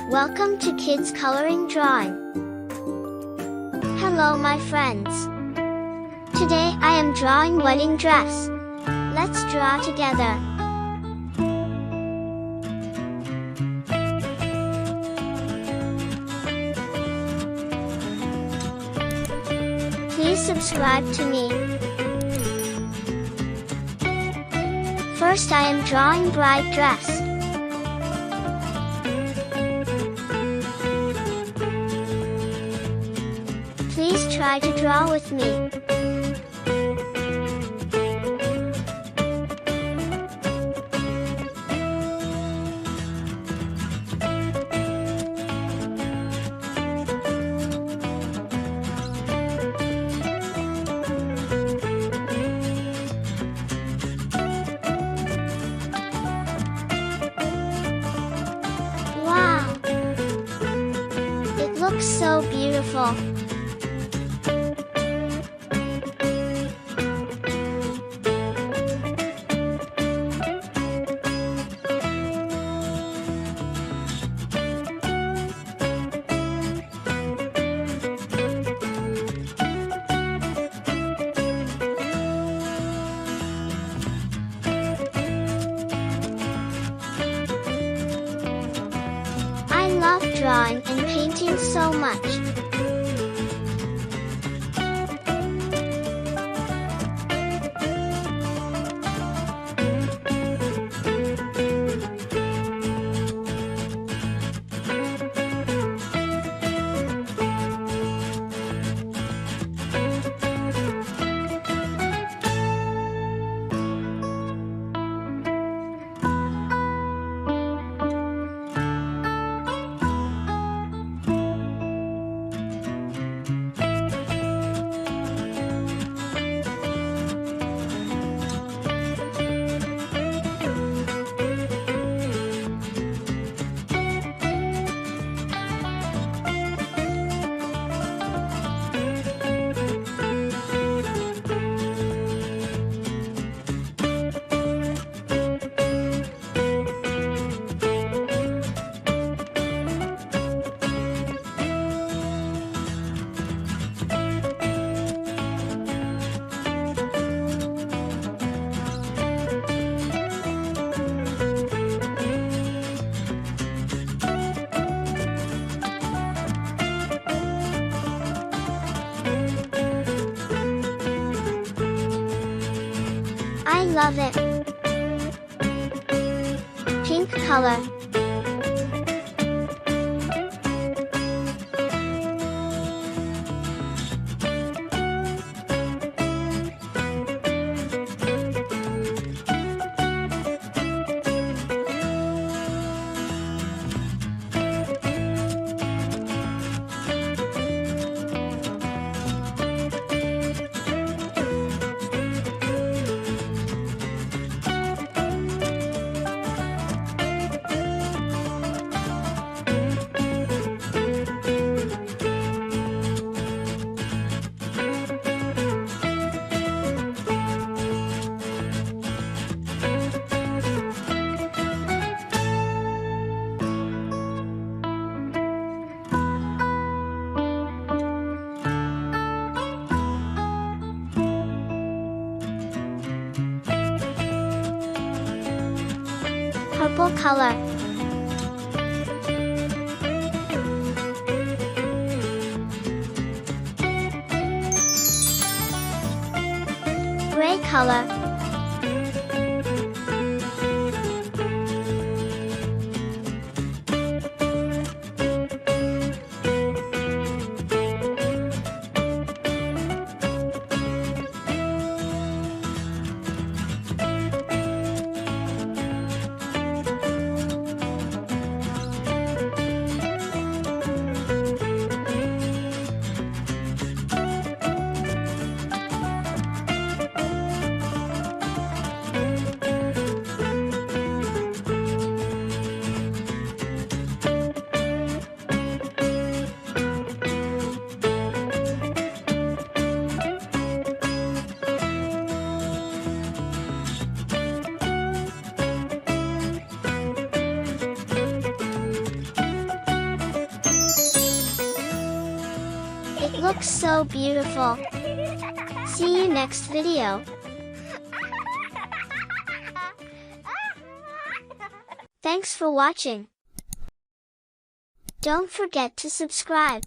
Welcome to Kids Coloring Drawing. Hello my friends. Today I am drawing wedding dress. Let's draw together. Please subscribe to me. First I am drawing bride dress. Please try to draw with me. Wow! It looks so beautiful. I love drawing and painting so much. I love it. Pink color. Purple color. Gray color. It looks so beautiful. See you next video. Thanks for watching. Don't forget to subscribe.